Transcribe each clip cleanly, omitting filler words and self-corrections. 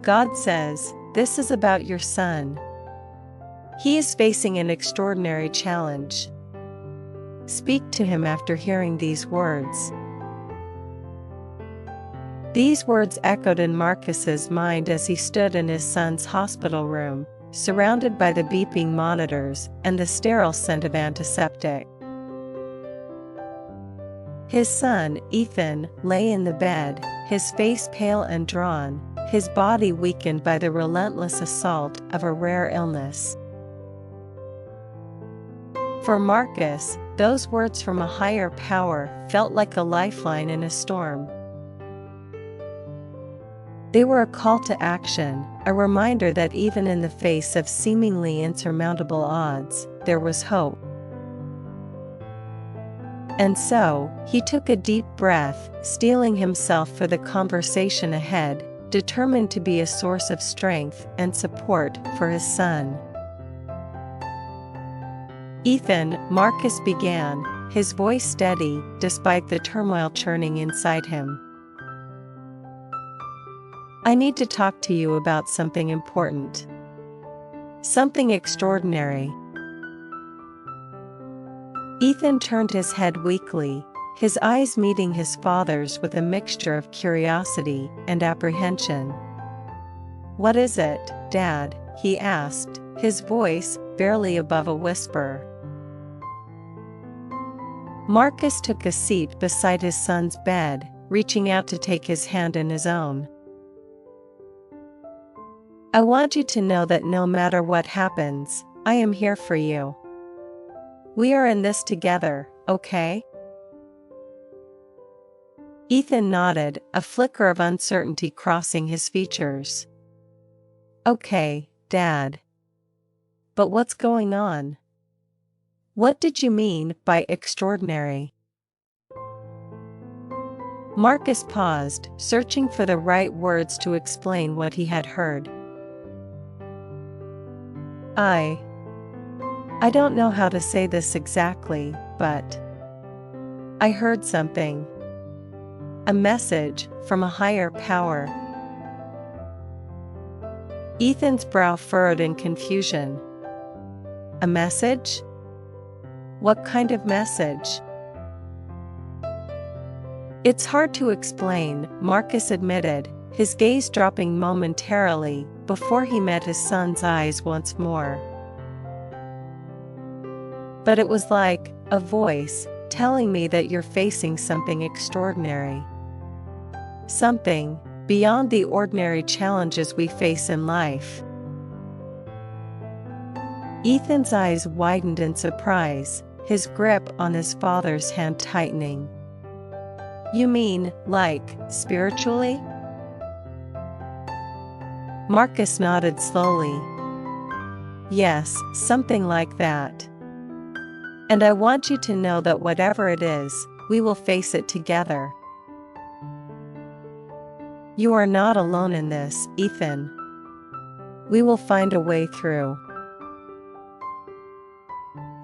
God says, "This is about your son. He is facing an extraordinary challenge. Speak to him after hearing these words." These words echoed in Marcus's mind as he stood in his son's hospital room, surrounded by the beeping monitors and the sterile scent of antiseptic. His son, Ethan, lay in the bed, his face pale and drawn, his body weakened by the relentless assault of a rare illness. For Marcus, those words from a higher power felt like a lifeline in a storm. They were a call to action, a reminder that even in the face of seemingly insurmountable odds, there was hope. And so, he took a deep breath, steeling himself for the conversation ahead, determined to be a source of strength and support for his son. "Ethan," Marcus began, his voice steady despite the turmoil churning inside him. "I need to talk to you about something important. Something extraordinary." Ethan turned his head weakly, his eyes meeting his father's with a mixture of curiosity and apprehension. "What is it, Dad?" he asked, his voice barely above a whisper. Marcus took a seat beside his son's bed, reaching out to take his hand in his own. "I want you to know that no matter what happens, I am here for you. We are in this together, okay?" Ethan nodded, a flicker of uncertainty crossing his features. "Okay, Dad. But what's going on? What did you mean by extraordinary?" Marcus paused, searching for the right words to explain what he had heard. I don't know how to say this exactly, but I heard something. A message from a higher power." Ethan's brow furrowed in confusion. "A message? What kind of message?" "It's hard to explain," Marcus admitted, his gaze dropping momentarily before he met his son's eyes once more. "But it was like a voice telling me that you're facing something extraordinary. Something beyond the ordinary challenges we face in life." Ethan's eyes widened in surprise, his grip on his father's hand tightening. "You mean, like, spiritually?" Marcus nodded slowly. "Yes, something like that. And I want you to know that whatever it is, we will face it together. You are not alone in this, Ethan. We will find a way through."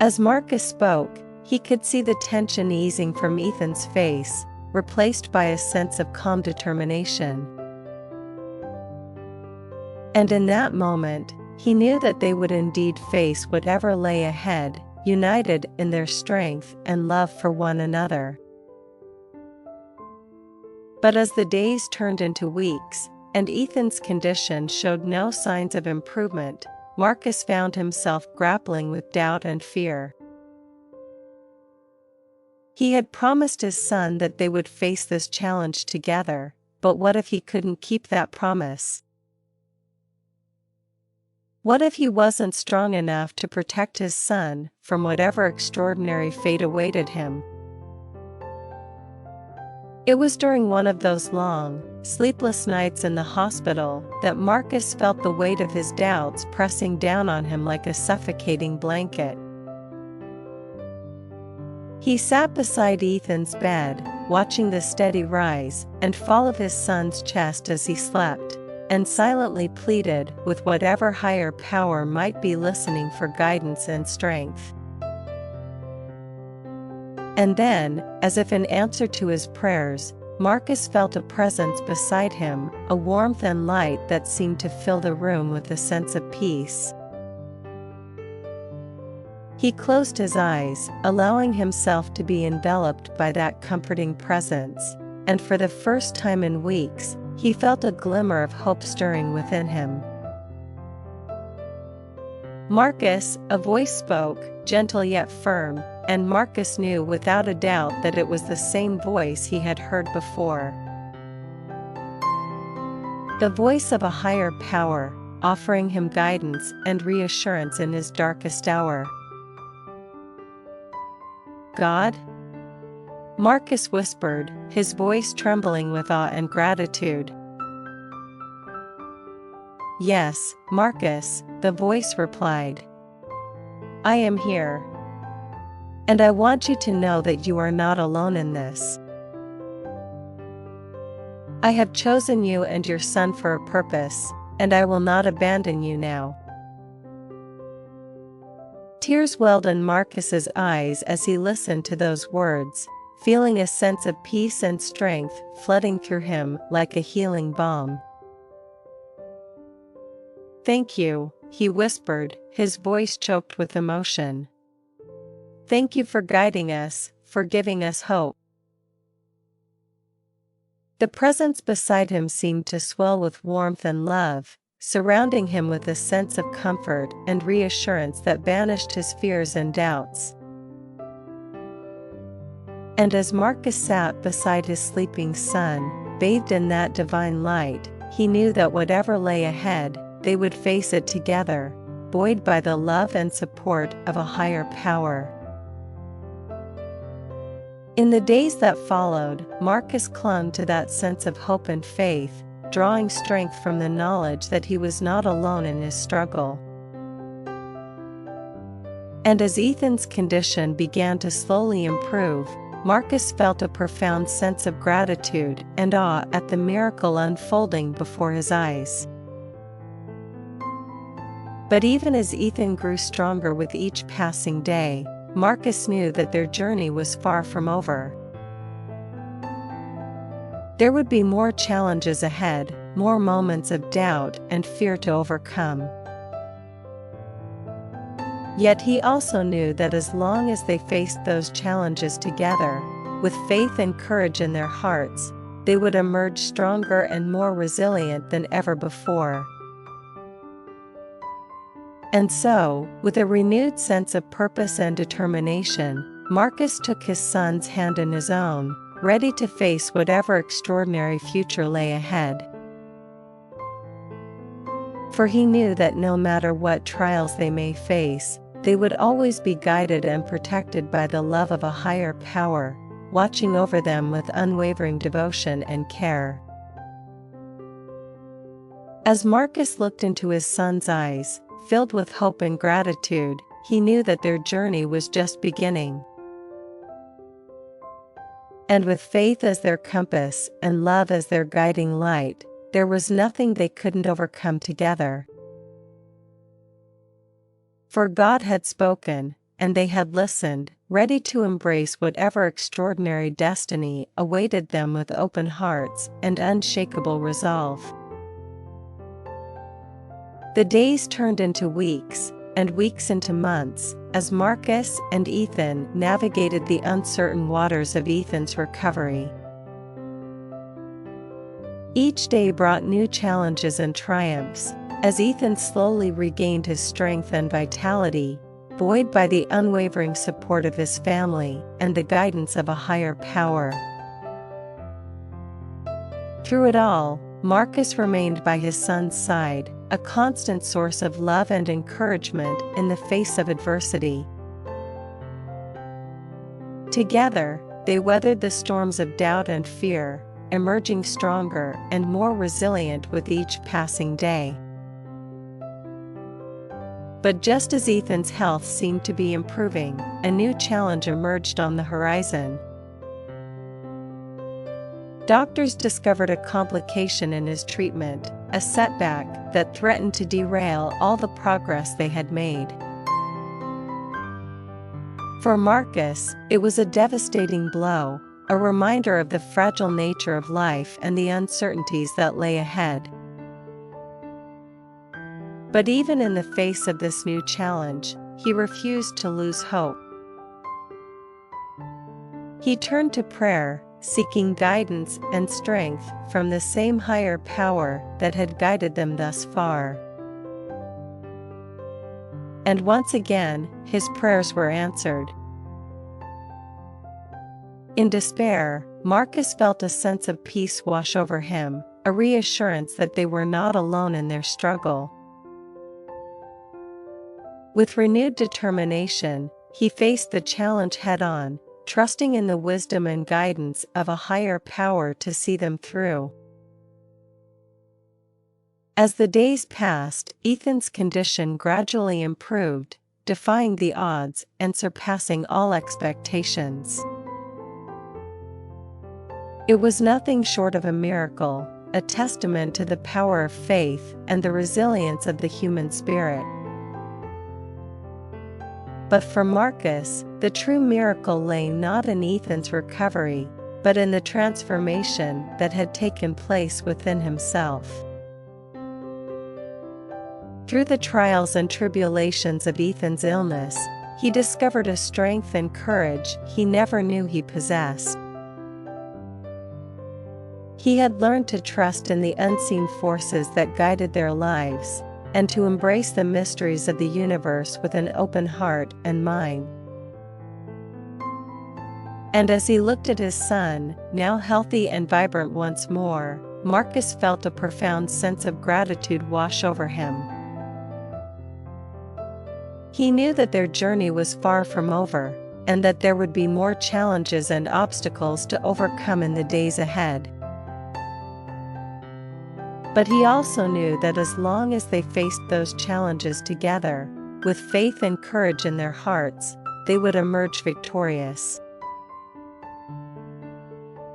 As Marcus spoke, he could see the tension easing from Ethan's face, replaced by a sense of calm determination. And in that moment, he knew that they would indeed face whatever lay ahead, united in their strength and love for one another. But as the days turned into weeks, and Ethan's condition showed no signs of improvement, Marcus found himself grappling with doubt and fear. He had promised his son that they would face this challenge together, but what if he couldn't keep that promise? What if he wasn't strong enough to protect his son from whatever extraordinary fate awaited him? It was during one of those long, sleepless nights in the hospital that Marcus felt the weight of his doubts pressing down on him like a suffocating blanket. He sat beside Ethan's bed, watching the steady rise and fall of his son's chest as he slept, and silently pleaded with whatever higher power might be listening for guidance and strength. And then, as if in answer to his prayers, Marcus felt a presence beside him, a warmth and light that seemed to fill the room with a sense of peace. He closed his eyes, allowing himself to be enveloped by that comforting presence, and for the first time in weeks, he felt a glimmer of hope stirring within him. "Marcus," a voice spoke, gentle yet firm, and Marcus knew without a doubt that it was the same voice he had heard before. The voice of a higher power, offering him guidance and reassurance in his darkest hour. "God?" Marcus whispered, his voice trembling with awe and gratitude. "Yes, Marcus," the voice replied. "I am here. And I want you to know that you are not alone in this. I have chosen you and your son for a purpose, and I will not abandon you now." Tears welled in Marcus's eyes as he listened to those words, feeling a sense of peace and strength flooding through him like a healing balm. "Thank you," he whispered, his voice choked with emotion. "Thank you for guiding us, for giving us hope." The presence beside him seemed to swell with warmth and love, surrounding him with a sense of comfort and reassurance that banished his fears and doubts. And as Marcus sat beside his sleeping son, bathed in that divine light, he knew that whatever lay ahead, they would face it together, buoyed by the love and support of a higher power. In the days that followed, Marcus clung to that sense of hope and faith, drawing strength from the knowledge that he was not alone in his struggle. And as Ethan's condition began to slowly improve, Marcus felt a profound sense of gratitude and awe at the miracle unfolding before his eyes. But even as Ethan grew stronger with each passing day, Marcus knew that their journey was far from over. There would be more challenges ahead, more moments of doubt and fear to overcome. Yet he also knew that as long as they faced those challenges together, with faith and courage in their hearts, they would emerge stronger and more resilient than ever before. And so, with a renewed sense of purpose and determination, Marcus took his son's hand in his own, ready to face whatever extraordinary future lay ahead. For he knew that no matter what trials they may face, they would always be guided and protected by the love of a higher power, watching over them with unwavering devotion and care. As Marcus looked into his son's eyes, filled with hope and gratitude, he knew that their journey was just beginning. And with faith as their compass and love as their guiding light, there was nothing they couldn't overcome together. For God had spoken, and they had listened, ready to embrace whatever extraordinary destiny awaited them with open hearts and unshakable resolve. The days turned into weeks, and weeks into months, as Marcus and Ethan navigated the uncertain waters of Ethan's recovery. Each day brought new challenges and triumphs, as Ethan slowly regained his strength and vitality, buoyed by the unwavering support of his family and the guidance of a higher power. Through it all, Marcus remained by his son's side, a constant source of love and encouragement in the face of adversity. Together, they weathered the storms of doubt and fear, emerging stronger and more resilient with each passing day. But just as Ethan's health seemed to be improving, a new challenge emerged on the horizon. Doctors discovered a complication in his treatment, a setback that threatened to derail all the progress they had made. For Marcus, it was a devastating blow, a reminder of the fragile nature of life and the uncertainties that lay ahead. But even in the face of this new challenge, he refused to lose hope. He turned to prayer, seeking guidance and strength from the same higher power that had guided them thus far. And once again, his prayers were answered. In despair, Marcus felt a sense of peace wash over him, a reassurance that they were not alone in their struggle. With renewed determination, he faced the challenge head-on, trusting in the wisdom and guidance of a higher power to see them through. As the days passed, Ethan's condition gradually improved, defying the odds and surpassing all expectations. It was nothing short of a miracle, a testament to the power of faith and the resilience of the human spirit. But for Marcus, the true miracle lay not in Ethan's recovery, but in the transformation that had taken place within himself. Through the trials and tribulations of Ethan's illness, he discovered a strength and courage he never knew he possessed. He had learned to trust in the unseen forces that guided their lives, and to embrace the mysteries of the universe with an open heart and mind. And as he looked at his son, now healthy and vibrant once more, Marcus felt a profound sense of gratitude wash over him. He knew that their journey was far from over, and that there would be more challenges and obstacles to overcome in the days ahead. But he also knew that as long as they faced those challenges together, with faith and courage in their hearts, they would emerge victorious.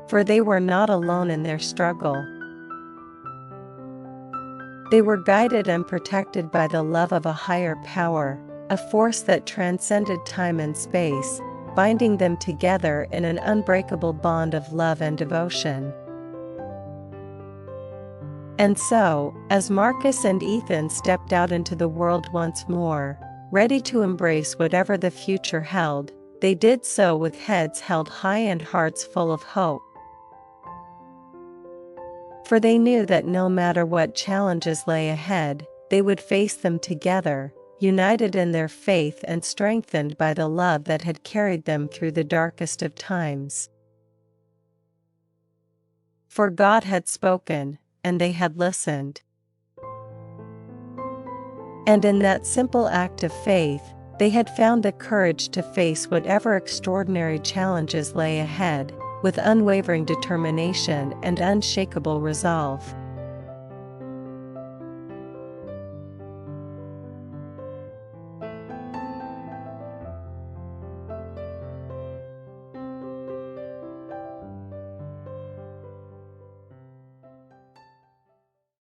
For they were not alone in their struggle. They were guided and protected by the love of a higher power, a force that transcended time and space, binding them together in an unbreakable bond of love and devotion. And so, as Marcus and Ethan stepped out into the world once more, ready to embrace whatever the future held, they did so with heads held high and hearts full of hope. For they knew that no matter what challenges lay ahead, they would face them together, united in their faith and strengthened by the love that had carried them through the darkest of times. For God had spoken, and they had listened. And in that simple act of faith, they had found the courage to face whatever extraordinary challenges lay ahead, with unwavering determination and unshakable resolve.